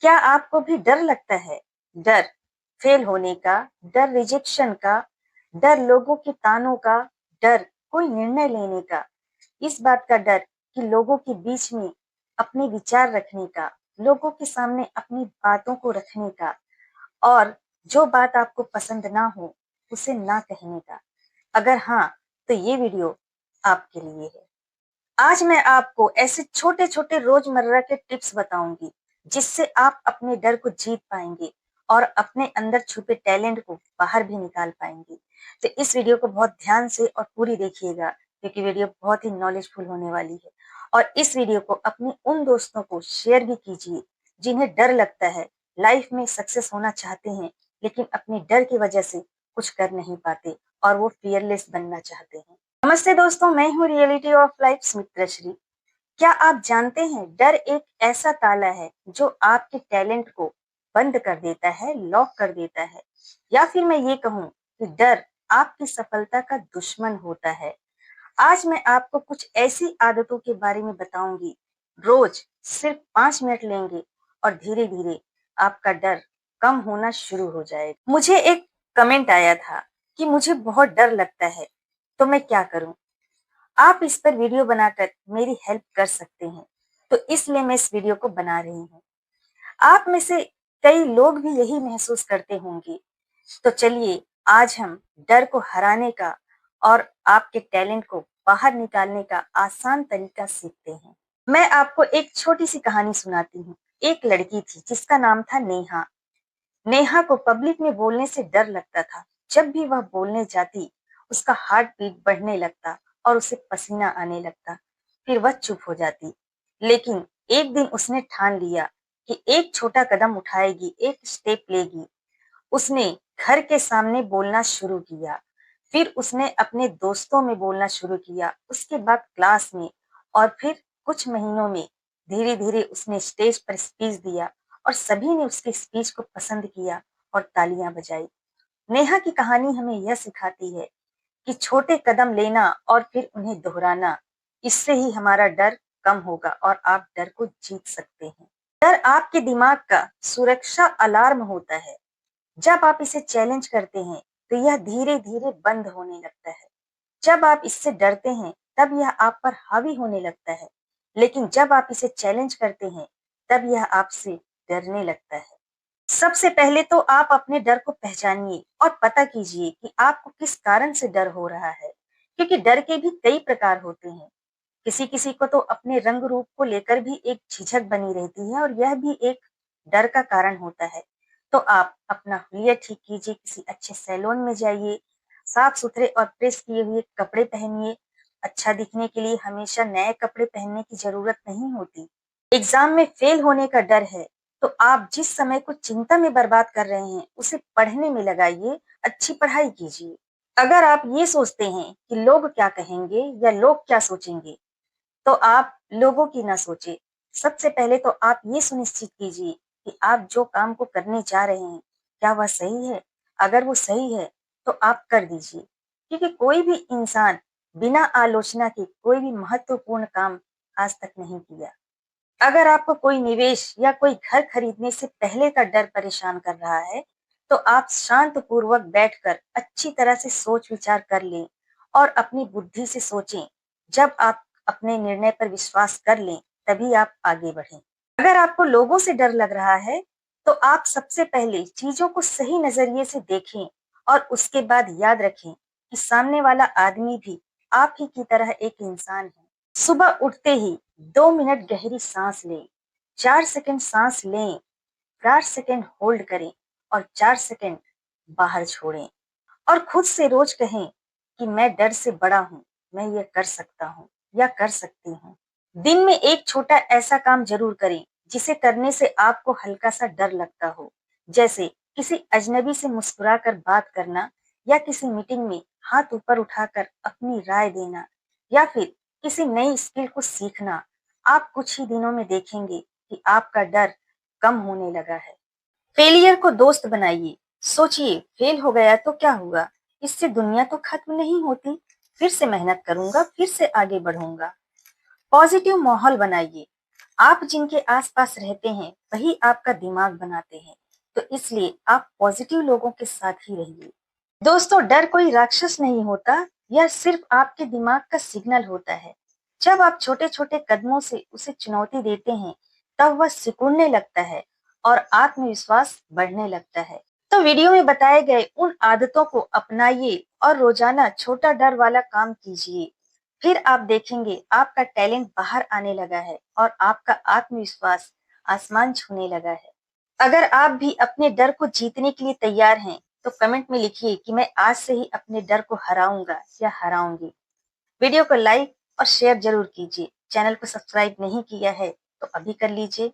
क्या आपको भी डर लगता है? डर फेल होने का, डर रिजेक्शन का, डर लोगों के तानों का, डर कोई निर्णय लेने का, इस बात का डर कि लोगों के बीच में अपने विचार रखने का, लोगों के सामने अपनी बातों को रखने का और जो बात आपको पसंद ना हो उसे ना कहने का। अगर हाँ, तो ये वीडियो आपके लिए है। आज मैं आपको ऐसे छोटे-छोटे रोजमर्रा के टिप्स बताऊंगी जिससे आप अपने डर को जीत पाएंगे और अपने अंदर छुपे टैलेंट को बाहर भी निकाल पाएंगे। तो इस वीडियो को बहुत ध्यान से और पूरी देखिएगा क्योंकि वीडियो बहुत ही नॉलेजफुल होने वाली है। और इस वीडियो को अपने उन दोस्तों को शेयर भी कीजिए जिन्हें डर लगता है, लाइफ में सक्सेस होना चाहते हैं लेकिन अपने डर की वजह से कुछ कर नहीं पाते और वो फियरलेस बनना चाहते हैं। नमस्ते दोस्तों, मैं हूँ रियलिटी ऑफ लाइफ स्मित्रश्री। क्या आप जानते हैं डर एक ऐसा ताला है जो आपके टैलेंट को बंद कर देता है, लॉक कर देता है, या फिर मैं ये कहूँ कि डर आपकी सफलता का दुश्मन होता है। आज मैं आपको कुछ ऐसी आदतों के बारे में बताऊंगी, रोज सिर्फ 5 मिनट लेंगे और धीरे धीरे आपका डर कम होना शुरू हो जाएगा। मुझे एक कमेंट आया था कि मुझे बहुत डर लगता है, तो मैं क्या करूं? आप इस पर वीडियो बनाकर मेरी हेल्प कर सकते हैं, तो इसलिए मैं इस वीडियो को बना रही हूँ। आप में से कई लोग भी यही महसूस करते होंगे। तो चलिए आज हम डर को हराने का और आपके टैलेंट को बाहर निकालने का आसान तरीका सीखते हैं। मैं आपको एक छोटी सी कहानी सुनाती हूँ। एक लड़की थी जिसका नाम था नेहा। नेहा को पब्लिक में बोलने से डर लगता था। जब भी वह बोलने जाती, उसका हार्ट बीट बढ़ने लगता और उसे पसीना आने लगता। फिर वह चुप हो जाती। लेकिन एक दिन उसने ठान लिया कि एक छोटा कदम उठाएगी, एक स्टेप लेगी। उसने घर के सामने बोलना शुरू किया, फिर उसने अपने दोस्तों में बोलना शुरू किया, उसके बाद क्लास में, और फिर कुछ महीनों में धीरे धीरे उसने स्टेज पर स्पीच दिया और सभी ने उसकी स्पीच को पसंद किया और तालियां बजाई। नेहा की कहानी हमें यह सिखाती है कि छोटे कदम लेना और फिर उन्हें दोहराना, इससे ही हमारा डर कम होगा और आप डर को जीत सकते हैं। डर आपके दिमाग का सुरक्षा अलार्म होता है। जब आप इसे चैलेंज करते हैं तो यह धीरे धीरे बंद होने लगता है। जब आप इससे डरते हैं तब यह आप पर हावी होने लगता है, लेकिन जब आप इसे चैलेंज करते हैं तब यह आपसे डरने लगता है। सबसे पहले तो आप अपने डर को पहचानिए और पता कीजिए कि आपको किस कारण से डर हो रहा है, क्योंकि डर के भी कई प्रकार होते हैं। किसी किसी को तो अपने रंग रूप को लेकर भी एक झिझक बनी रहती है और यह भी एक डर का कारण होता है। तो आप अपना हुलिया ठीक कीजिए, किसी अच्छे सैलून में जाइए, साफ सुथरे और प्रेस किए हुए कपड़े पहनिए। अच्छा दिखने के लिए हमेशा नए कपड़े पहनने की जरूरत नहीं होती। एग्जाम में फेल होने का डर है तो आप जिस समय को चिंता में बर्बाद कर रहे हैं उसे पढ़ने में लगाइए, अच्छी पढ़ाई कीजिए। अगर आप ये सोचते हैं कि लोग क्या कहेंगे या लोग क्या सोचेंगे, तो आप लोगों की ना सोचे। सबसे पहले तो आप ये सुनिश्चित कीजिए कि आप जो काम को करने जा रहे हैं, क्या वह सही है? अगर वो सही है, तो आप कर दीजिए। क्योंकि कोई भी इंसान बिना आलोचना के कोई भी महत्वपूर्ण काम आज तक नहीं किया। अगर आपको कोई निवेश या कोई घर खरीदने से पहले का डर परेशान कर रहा है, तो आप शांत पूर्वक बैठकर अच्छी तरह से सोच विचार कर लें और अपनी बुद्धि से सोचें। जब आप अपने निर्णय पर विश्वास कर लें, तभी आप आगे बढ़ें। अगर आपको लोगों से डर लग रहा है, तो आप सबसे पहले चीजों को सही नजरिए से देखें और उसके बाद याद रखें कि सामने वाला आदमी भी आप ही की तरह एक इंसान है। सुबह उठते ही 2 मिनट गहरी सांस लें, 4 सेकंड सांस लें, 4 सेकंड होल्ड करें और 4 सेकंड बाहर छोड़ें। और खुद से रोज कहें कि मैं डर से बड़ा हूँ, मैं ये कर सकता हूँ या कर सकती हूँ। दिन में एक छोटा ऐसा काम जरूर करें जिसे करने से आपको हल्का सा डर लगता हो, जैसे किसी अजनबी से मुस्कुराकर बात करना या किसी मीटिंग में हाथ ऊपर उठाकर अपनी राय देना या फिर किसी नई स्किल को सीखना। आप कुछ ही दिनों में देखेंगे कि आपका डर कम होने लगा है। फेलियर को दोस्त बनाइए। सोचिए, फेल हो गया तो क्या हुआ? इससे दुनिया तो खत्म नहीं होती। फिर से मेहनत करूंगा, फिर से आगे बढ़ूंगा। पॉजिटिव माहौल बनाइए। आप जिनके आसपास रहते हैं वही आपका दिमाग बनाते हैं, तो इसलिए आप पॉजिटिव लोगों के साथ ही रहिए। दोस्तों, डर कोई राक्षस नहीं होता, यह सिर्फ आपके दिमाग का सिग्नल होता है। जब आप छोटे छोटे कदमों से उसे चुनौती देते हैं, तब वह सिकुड़ने लगता है और आत्मविश्वास बढ़ने लगता है। तो वीडियो में बताए गए उन आदतों को अपनाइए और रोजाना छोटा डर वाला काम कीजिए। फिर आप देखेंगे आपका टैलेंट बाहर आने लगा है और आपका आत्मविश्वास आसमान छूने लगा है। अगर आप भी अपने डर को जीतने के लिए तैयार हैं, तो कमेंट में लिखिए कि मैं आज से ही अपने डर को हराऊंगा या हराऊंगी। वीडियो को लाइक और शेयर जरूर कीजिए। चैनल को सब्सक्राइब नहीं किया है तो अभी कर लीजिए।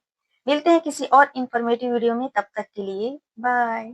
मिलते हैं किसी और इन्फॉर्मेटिव वीडियो में, तब तक के लिए बाय।